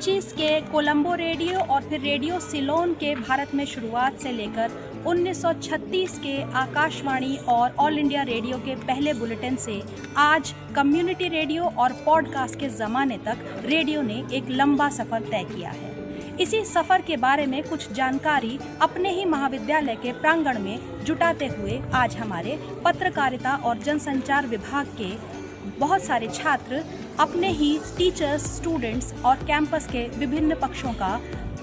Portuguese के Colombo radio और फिर रेडियो सिलोन के भारत में शुरुआत से लेकर 1936 के आकाशवाणी और ऑल इंडिया रेडियो के पहले बुलेटिन से आज कम्युनिटी रेडियो और पॉडकास्ट के ज़माने तक रेडियो ने एक लंबा सफ़र तय किया है। इसी सफ़र के बारे में कुछ जानकारी अपने ही महाविद्यालय के प्रांगण में जुटाते हुए आज हमारे पत्रकारिता और जनसंचार विभाग के बहुत सारे छात्र अपने ही टीचर्स, स्टूडेंट्स और कैंपस के विभिन्न पक्षों का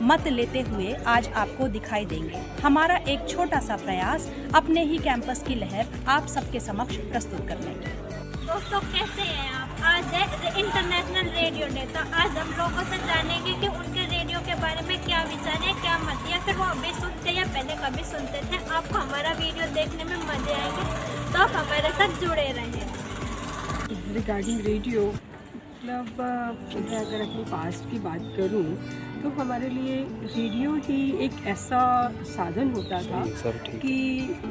मत लेते हुए आज आपको दिखाई देंगे। हमारा एक छोटा सा प्रयास अपने ही कैंपस की लहर आप सबके समक्ष प्रस्तुत करने की। दोस्तों कैसे हैं आप? आज है इंटरनेशनल रेडियो डे। तो आज हम लोगों से जानेंगे कि उनके रेडियो के बारे में क्या विचार है, क्या मत, या फिर वो अभी सुनते या पहले कभी सुनते थे। आपको हमारा वीडियो देखने में मजे आएंगे, तो आप हमारे साथ जुड़े रहें। रिगार्डिंग रेडियो मतलब मैं अगर अपनी पास्ट की बात करूं तो हमारे लिए रेडियो ही एक ऐसा साधन होता था कि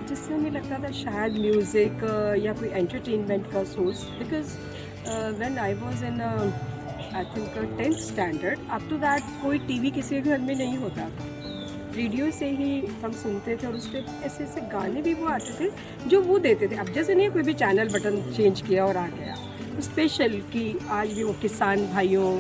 जिससे हमें लगता था शायद म्यूज़िक या कोई एंटरटेनमेंट का source. Because when I was in I think 10th standard, up to that कोई टीवी किसी घर में नहीं होता था। रेडियो से ही हम सुनते थे और उस पर ऐसे ऐसे गाने भी वो आते थे जो वो देते थे। अब जैसे नहीं कोई भी चैनल बटन चेंज किया और आ गया स्पेशल कि आज भी वो किसान भाइयों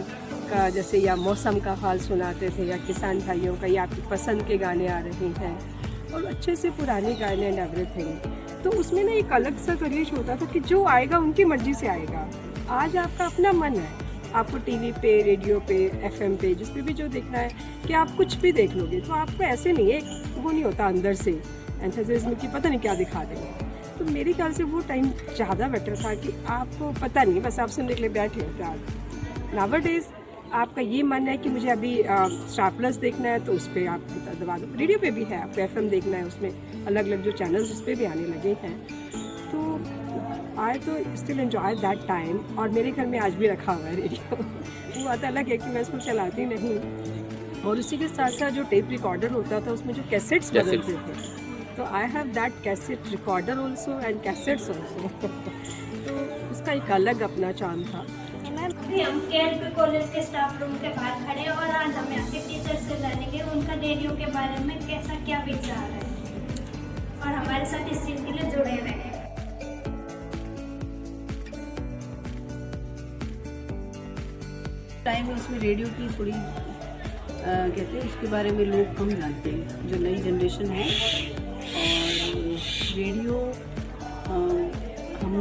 का जैसे या मौसम का हाल सुनाते थे, या किसान भाइयों का, या आपकी पसंद के गाने आ रहे हैं और अच्छे से पुराने गाने एंड एवरीथिंग। तो उसमें ना एक अलग सा करियर होता था कि जो आएगा उनकी मर्जी से आएगा। आज आपका अपना मन है, आपको टीवी पे, रेडियो पे, एफएम पे, जिस पे भी जो देखना है कि आप कुछ भी देख लोगे। तो आपको ऐसे नहीं है, वो नहीं होता अंदर से एंथुसियाज्म कि पता नहीं क्या दिखा देंगे। तो मेरे ख्याल से वो टाइम ज़्यादा बेटर था कि आपको पता नहीं, बस आप सुनने के लिए बैठे होते आप। नाउअडेज आपका ये मन है कि मुझे अभी स्टार प्लस देखना है तो उस पर आप दबा दो। रेडियो पे भी है, आपको एफएम देखना है, उसमें अलग अलग जो चैनल्स उस पर भी आने लगे हैं। तो आई तो स्टिल एंजॉय दैट टाइम, और मेरे घर में आज भी रखा हुआ है रेडियो। वो बात अलग है कि मैं इसको चलाती नहीं। और उसी के साथ साथ जो टेप रिकॉर्डर होता था उसमें जो कैसेट्स बदलते थे, तो I have that cassette recorder also and cassettes also. तो उसका एक अलग अपना चार्म था। हम केएलपी कॉलेज के स्टाफ रूम के बाहर खड़े और आज हम यहाँ के टीचर से जानेंगे उनका रेडियो के बारे में कैसा क्या विचार है, और हमारे साथ इस चीज़ के लिए जुड़े रहें। टाइम है उसमें रेडियो की थोड़ी कहते हैं उसके बारे में लोग कम जानते हैं, जो नई जनरेशन है। और रेडियो हम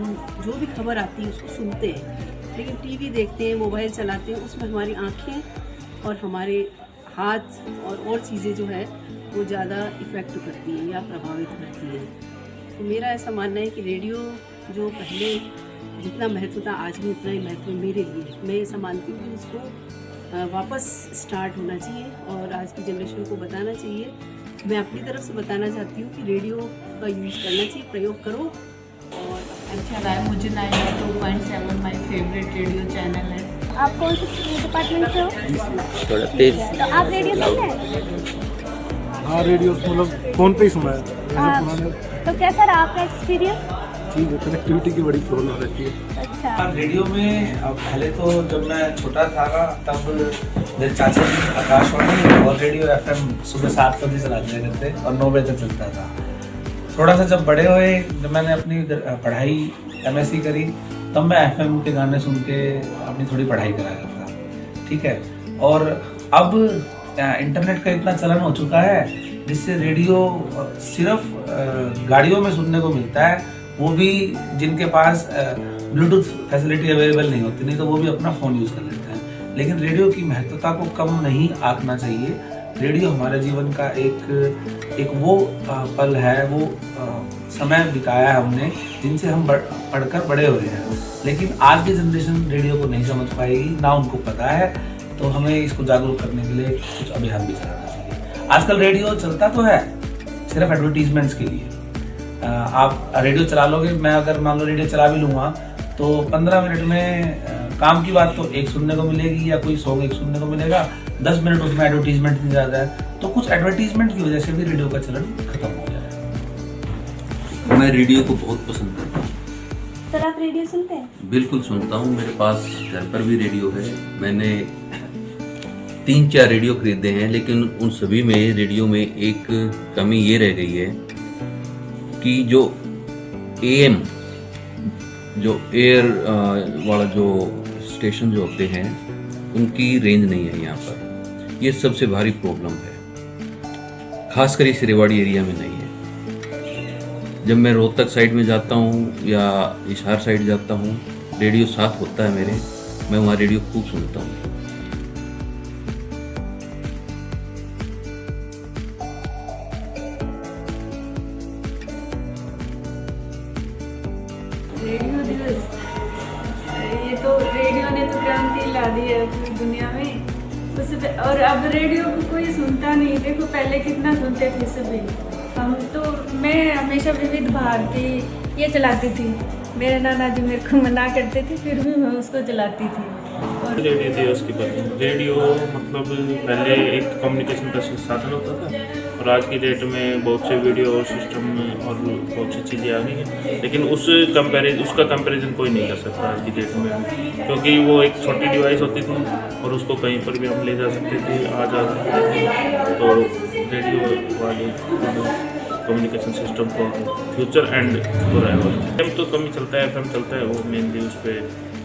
जो भी खबर आती है उसको सुनते हैं, लेकिन टीवी देखते हैं, मोबाइल चलाते हैं, उसमें हमारी आँखें और हमारे हाथ और चीज़ें जो है वो ज़्यादा इफ़ेक्ट करती हैं या प्रभावित करती हैं। तो मेरा ऐसा मानना है कि रेडियो जो पहले जितना महत्व था आज भी उतना ही महत्व मेरे लिए। मैं ऐसा मानती हूँ कि उसको वापस स्टार्ट होना चाहिए और आज की जनरेशन को बताना चाहिए। मैं अपनी तरफ से बताना चाहती हूँ कि रेडियो का यूज़ करना चाहिए, प्रयोग करो। और अच्छा रहा है मुझे 92.7 माय फेवरेट रेडियो चैनल है। आप कौन से डिपार्टमेंट से हो? थोड़ा तेज। तो आप रेडियो सुनते हैं? हाँ, रेडियो मतलब फ़ोन पे ही सुना है। तो कैसा रहा आपका एक्सपीरियंस? ठीक है, कनेक्टिविटी की बड़ी प्रॉब्लम रहती है। अच्छा। रेडियो में पहले तो जब मैं छोटा था तब मेरे चाचा जी आकाशवाणी और रेडियो एफएम सुबह 7 बजे चलाते रहते थे और 9 बजे तक चलता था। थोड़ा सा जब बड़े हुए, जब मैंने अपनी पढ़ाई एमएससी करी, तब मैं एफएम के गाने सुन के अपनी थोड़ी पढ़ाई करा करता। ठीक है। और अब इंटरनेट का इतना चलन हो चुका है जिससे रेडियो सिर्फ गाड़ियों में सुनने को मिलता है, वो भी जिनके पास ब्लूटूथ फैसिलिटी अवेलेबल नहीं होती, नहीं तो वो भी अपना फ़ोन यूज़ कर लेते हैं। लेकिन रेडियो की महत्वता को कम नहीं आंकना चाहिए। रेडियो हमारे जीवन का एक वो पल है, वो समय बिताया है हमने जिनसे हम पढ़कर बड़े हुए हैं। लेकिन आज की जनरेशन रेडियो को नहीं समझ पाएगी, ना उनको पता है। तो हमें इसको जागरूक करने के लिए कुछ अभियान भी चलाना चाहिए। आजकल रेडियो चलता तो है सिर्फ एडवर्टीजमेंट्स के लिए। आप रेडियो चला लोगे, मैं अगर मान लो रेडियो चला भी लूँगा तो 15 मिनट में काम की बात तो एक सुनने को मिलेगी या कोई सॉन्ग एक सुनने को मिलेगा, 10 मिनट उसमें एडवर्टीजमेंट नहीं जाता है। तो कुछ एडवर्टीजमेंट की वजह से भी रेडियो का चलन खत्म हो गया है। मैं रेडियो को बहुत पसंद करता हूँ। सर आप रेडियो सुनते हैं? बिल्कुल सुनता हूँ, मेरे पास घर पर भी रेडियो है। मैंने 3-4 रेडियो खरीदे हैं, लेकिन उन सभी में रेडियो में एक कमी ये रह गई है कि जो AM जो एयर वाला जो स्टेशन जो होते हैं उनकी रेंज नहीं है यहाँ पर। ये सबसे भारी प्रॉब्लम है, खासकर इस रेवाड़ी एरिया में नहीं है। जब मैं रोहतक साइड में जाता हूँ या हिसार साइड जाता हूँ, रेडियो साथ होता है मेरे, मैं वहाँ रेडियो खूब सुनता हूँ। रेडियो दिवस, ये तो रेडियो ने तो क्रांति ला दी है पूरी दुनिया में। और अब रेडियो को कोई सुनता नहीं। देखो पहले कितना सुनते थे सभी हम तो। मैं हमेशा विविध भारती ये चलाती थी। मेरे नाना जी मेरे को मना करते थे, फिर भी मैं उसको चलाती थी। और रेडियो दिवस की बात, रेडियो मतलब पहले एक कम्युनिकेशन का साधन होता था, और आज की डेट में बहुत से वीडियो सिस्टम और बहुत सी चीज़ें आ गई हैं, लेकिन उसका कंपैरिजन कोई नहीं कर सकता आज की डेट में, क्योंकि वो एक छोटी डिवाइस होती थी और उसको कहीं पर भी हम ले जा सकते थे, आ जा सकते थे। तो रेडियो वाले कम्युनिकेशन सिस्टम को फ्यूचर एंड फॉरएवर। FM तो कम ही चलता है, FM चलता है वो मेनली उस पर,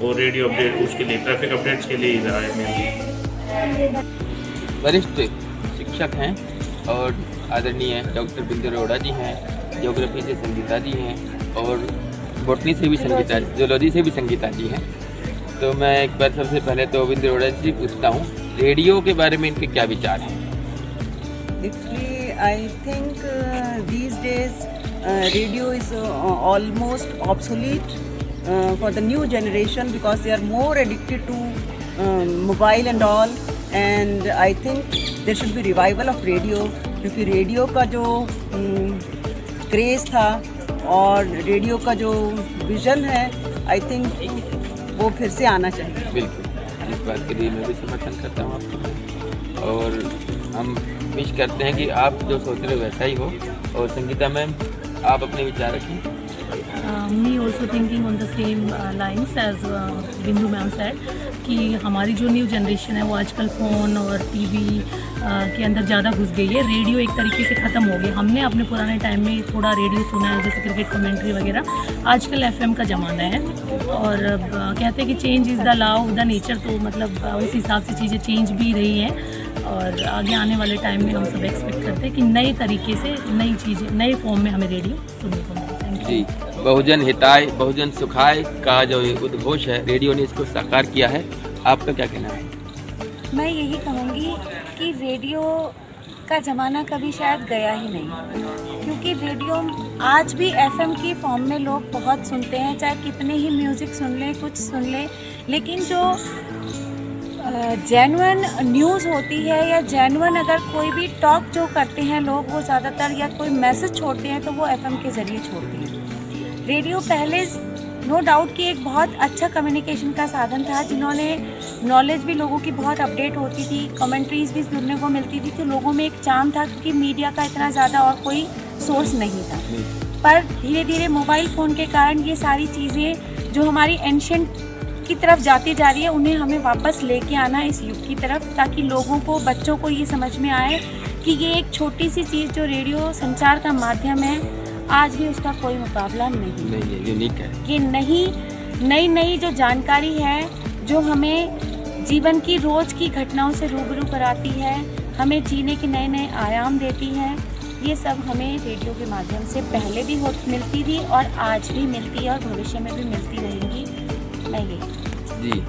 और रेडियो अपडेट उसके लिए, ट्रैफिक अपडेट्स के लिए ही रहा है मेनली। वरिष्ठ शिक्षक हैं और आदरणीय डॉक्टर बिंदु अरोड़ा जी हैं, ज्योग्राफी से संगीता जी हैं और बॉटनी से भी संगीता, जूलॉजी से भी संगीता जी हैं। तो मैं एक बार सबसे पहले तो बिंदु अरोड़ा जी पूछता हूँ, रेडियो के बारे में इनके क्या विचार हैं? Actually, I think these days radio is almost obsolete for the new generation because they are more addicted to mobile and all, and I think there should be revival of radio, क्योंकि radio का जो craze था और radio का जो vision है, I think वो फिर से आना चाहिए। बिल्कुल, इस बात के लिए मैं भी समर्थन करता हूँ आपको, और हम विश करते हैं कि आप जो सोच रहे हो वैसा ही हो। और संगीता मैम, आप अपने विचार रखें। me also thinking on the same lines as Bindu ma'am said कि हमारी जो न्यू जनरेशन है वो आजकल फ़ोन और टीवी के अंदर ज़्यादा घुस गई है। रेडियो एक तरीके से ख़त्म हो गया। हमने अपने पुराने टाइम में थोड़ा रेडियो सुना है, जैसे क्रिकेट कमेंट्री वगैरह। आजकल FM का ज़माना है, और कहते हैं कि change is the law of the nature, तो मतलब उस हिसाब से चीज़ें चेंज भी रही हैं, और आगे आने वाले टाइम में हम सब एक्सपेक्ट करते हैं कि नए तरीके से नई चीज़ें, नए फॉर्म में हमें रेडियो सुनने को मिले। जी, बहुजन हिताय बहुजन सुखाय का जो उद्घोष है, रेडियो ने इसको साकार किया है। आपका क्या कहना है? मैं यही कहूँगी कि रेडियो का ज़माना कभी शायद गया ही नहीं, क्योंकि रेडियो आज भी FM की फॉर्म में लोग बहुत सुनते हैं, चाहे कितने ही म्यूज़िक सुन लें, कुछ सुन लें, लेकिन जो जेन्युइन न्यूज़ होती है या जेन्युइन अगर कोई भी टॉक जो करते हैं लोग, वो ज़्यादातर या कोई मैसेज छोड़ते हैं तो वो FM के ज़रिए छोड़ते हैं। रेडियो पहले नो डाउट कि एक बहुत अच्छा कम्युनिकेशन का साधन था, जिन्होंने नॉलेज भी लोगों की बहुत अपडेट होती थी, कमेंट्रीज़ भी सुनने को मिलती थी, तो लोगों में एक चार्म था, क्योंकि मीडिया का इतना ज़्यादा और कोई सोर्स नहीं था। पर धीरे धीरे मोबाइल फ़ोन के कारण ये सारी चीज़ें जो हमारी एंशिएंट की तरफ जाती जा रही है, उन्हें हमें वापस लेके आना इस युग की तरफ, ताकि लोगों को, बच्चों को ये समझ में आए कि ये एक छोटी सी चीज़ जो रेडियो संचार का माध्यम है, आज भी उसका कोई मुकाबला नहीं, यूनिक है। ये नई नई जो जानकारी है, जो हमें जीवन की रोज़ की घटनाओं से रूबरू कराती है, हमें जीने के नए नए आयाम देती है, ये सब हमें रेडियो के माध्यम से पहले भी मिलती थी और आज भी मिलती है और भविष्य में भी मिलती रहेगी। मैं ये जी